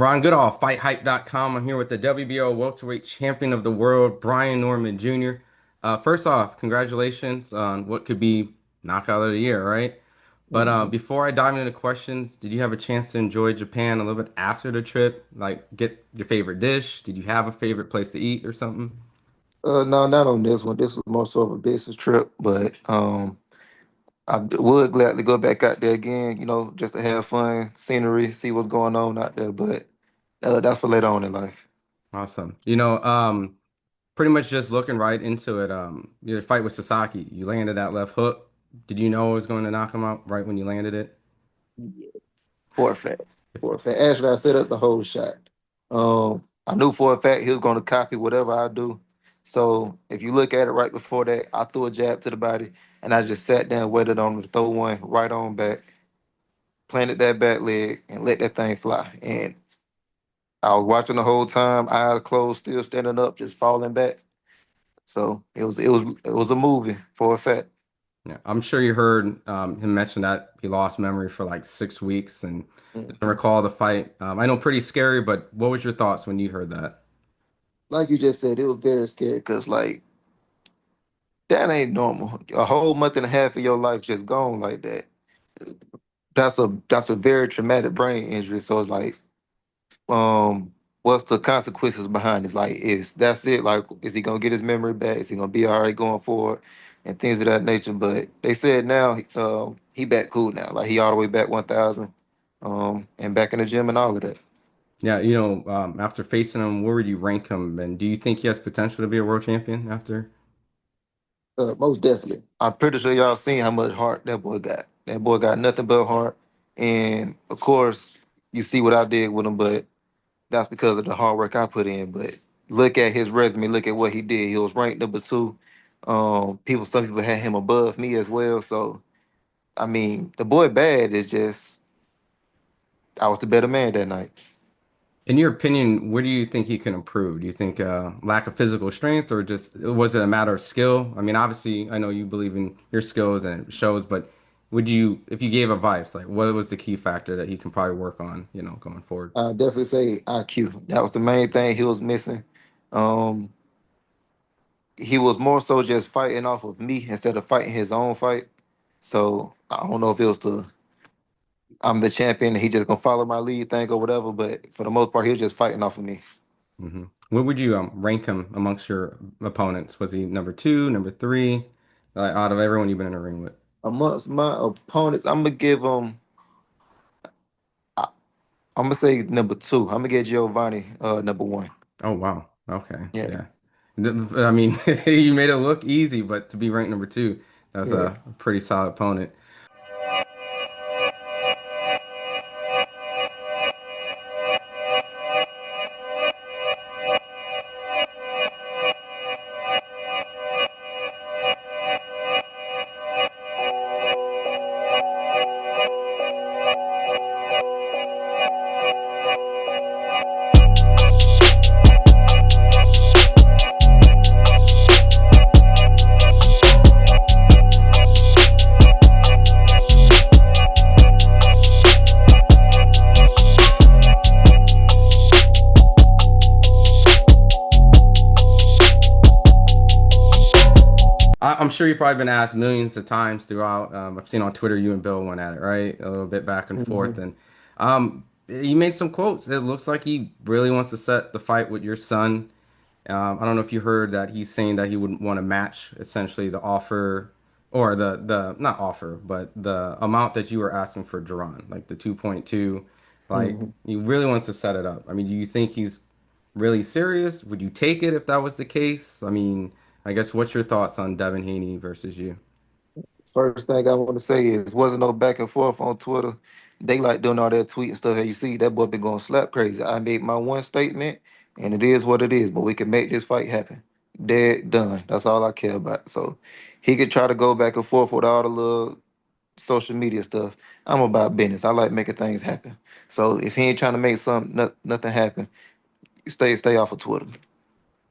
Ron Goodall, FightHype.com. I'm here with the WBO welterweight champion of the world, Brian Norman Jr. First off, congratulations on what could be knockout of the year, right? But Mhm. before I dive into the questions, did you have a chance to enjoy Japan a little bit after the trip? Like, get your favorite dish? Did you have a favorite place to eat or something? No, not on this one. This was more so of a business trip, but would gladly go back out there again, just to have fun, scenery, see what's going on out there. But that's for later on in life. Awesome. Pretty much just looking right into it. Your fight with Sasaki, you landed that left hook. Did you know it was going to knock him out right when you landed it? Yeah. For a fact. For a fact. Actually, I set up the whole shot. I knew for a fact he was going to copy whatever I do. So if you look at it right before that, I threw a jab to the body, and I just sat down, waited on him to throw one right on back, planted that back leg, and let that thing fly. And I was watching the whole time, eyes closed, still standing up, just falling back. So it was a movie for a fact. Yeah, I'm sure you heard him mention that he lost memory for like 6 weeks and didn't Mhm. recall the fight. I know pretty scary, but what was your thoughts when you heard that? Like you just said, it was very scary because like that ain't normal. A whole month and a half of your life just gone like that. That's a very traumatic brain injury. So it's like, what's the consequences behind this? Like, is that's it? Like, is he gonna get his memory back? Is he gonna be all right going forward? And things of that nature. But they said now, he back cool now. Like he all the way back 1,000, and back in the gym and all of that. Yeah, after facing him, where would you rank him? And do you think he has potential to be a world champion after? Most definitely. I'm pretty sure y'all seen how much heart that boy got. That boy got nothing but heart. And of course, you see what I did with him, but that's because of the hard work I put in. But look at his resume, look at what he did. He was ranked number two. Some people had him above me as well. So I mean, the boy bad is just I was the better man that night. In your opinion, where do you think he can improve? Do you think lack of physical strength or just was it a matter of skill? I mean, obviously, I know you believe in your skills and it shows, but would you, if you gave advice, like what was the key factor that he can probably work on, going forward? I definitely say IQ. That was the main thing he was missing. Um, he was more so just fighting off of me instead of fighting his own fight. So I don't know if it was the I'm the champion and he just gonna follow my lead thing or whatever, but for the most part, he was just fighting off of me. Where would you rank him amongst your opponents? Was he number two, number three, out of everyone you've been in a ring with? Amongst my opponents, I'm gonna give him. I'm gonna say number two. I'm gonna get Giovanni number one. Oh, wow. Okay. Yeah, Yeah. I mean, you made it look easy, but to be ranked number two, that's yeah. a pretty solid opponent. I'm sure you've probably been asked millions of times throughout. I've seen on Twitter you and Bill went at it, right? A little bit back and forth. Hmm. And you made some quotes. It looks like he really wants to set the fight with your son. I don't know if you heard that he's saying that he would want to match essentially the offer or the not offer, but the amount that you were asking for Duran, like the 2.2. Like Hmm. he really wants to set it up. I mean, do you think he's really serious? Would you take it if that was the case? I mean, I guess what's your thoughts on Devin Haney versus you? First thing I want to say is wasn't no back and forth on Twitter. They like doing all that tweet and stuff. And you see that boy been going slap crazy. I made my one statement, and it is what it is. But we can make this fight happen. Dead done. That's all I care about. So he could try to go back and forth with all the little social media stuff. I'm about business. I like making things happen. So if he ain't trying to make nothing happen, stay off of Twitter.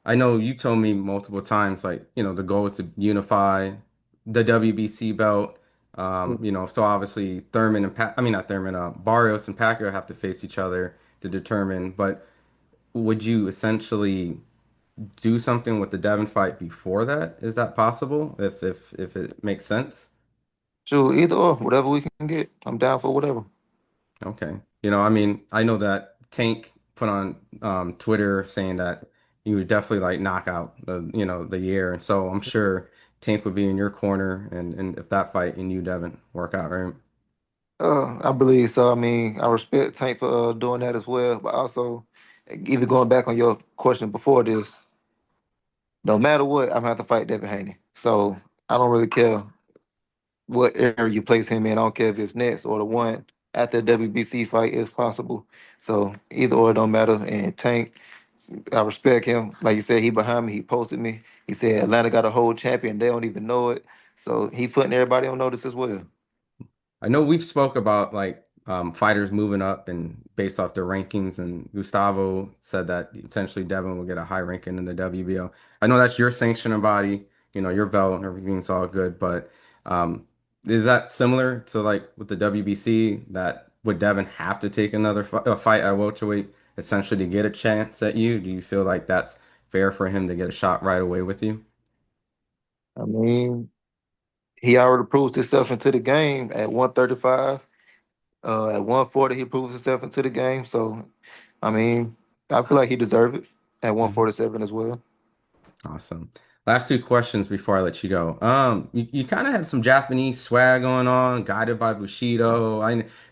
I know you told me multiple times, like, the goal is to unify the WBC belt. So obviously Thurman and I mean not Thurman, Barrios and Pacquiao have to face each other. to determine. But would you essentially do something with the Devin fight before that? Is that possible? If it makes sense? Sure, either or, whatever we can get. I'm down for whatever. Okay. I mean, I know that Tank put on Twitter saying that he would definitely like knock out the year. And so I'm sure Tank would be in your corner and if that fight and you, Devin, work out, right? I believe so. I mean, I respect Tank for doing that as well, but also, either going back on your question before this, no matter what, I'm gonna have to fight Devin Haney. So I don't really care what area you place him in. I don't care if it's next or the one after the WBC fight is possible. So either or, it don't matter. And Tank, I respect him. Like you said, he behind me. He posted me. He said Atlanta got a whole champion. They don't even know it. So he putting everybody on notice as well. I know we've spoke about like fighters moving up and based off their rankings, and Gustavo said that essentially Devin will get a high ranking in the WBO. I know that's your sanctioning body, your belt and everything's all good, but is that similar to like with the WBC that would Devin have to take another fight at welterweight essentially to get a chance at you? Do you feel like that's fair for him to get a shot right away with you? I mean, he already proved himself into the game at 135. At 140, he proves himself into the game. So, I mean, I feel like he deserved it at 147 as well. Awesome. Last two questions before I let you go. You kind of had some Japanese swag going on, guided by Bushido.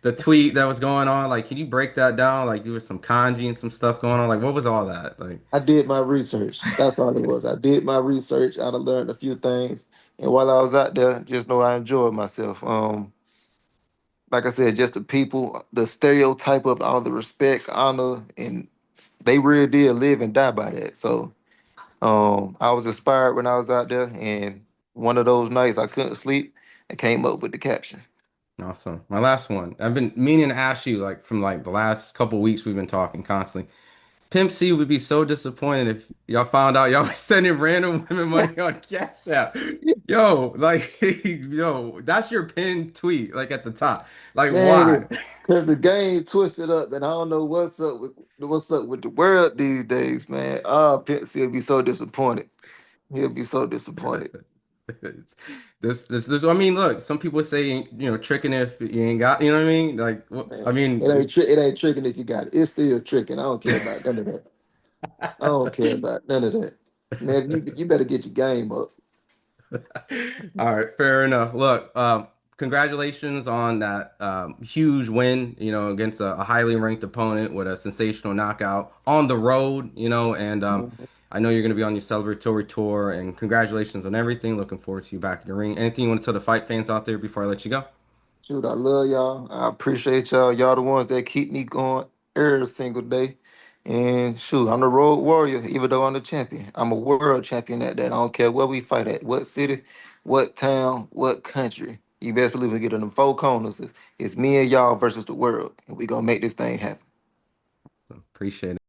The tweet that was going on, like, can you break that down? Like, there was some kanji and some stuff going on. Like, what was all that? Like, I did my research. That's all it was. I did my research. I done learned a few things. And while I was out there, just know I enjoyed myself. Like I said, just the people, the stereotype of all the respect, honor, and they really did live and die by that. So I was inspired when I was out there, and one of those nights I couldn't sleep and came up with the caption. awesome. My last one. I've been meaning to ask you, like, from like the last couple weeks we've been talking constantly. Pimp C would be so disappointed if y'all found out y'all was sending random women money on Cash App. Yo, like, yo, that's your pinned tweet, like at the top. Like, why? Man, because the game twisted up, and I don't know what's up with the world these days, man. Pepsi will be so disappointed. He'll be so disappointed. I mean, look, some people say, tricking if you ain't got, you know what I mean? Like, I Man, mean, it ain't tricking if you got it. It's still tricking. I don't care about none of that. I don't care about none of that. Man, you better get your game up. all right, fair enough. Look, congratulations on that huge win, against a highly ranked opponent with a sensational knockout on the road, and Mhm. I know you're going to be on your celebratory tour, and congratulations on everything. Looking forward to you back in the ring. Anything you want to tell the fight fans out there before I let you go? Shoot, I love y'all. I appreciate y'all. Y'all the ones that keep me going every single day. And shoot, I'm the road warrior, even though I'm the champion. I'm a world champion at that. I don't care where we fight at, what city, what town, what country. You best believe we get in them four corners. It's me and y'all versus the world. And we gonna make this thing happen. Appreciate it.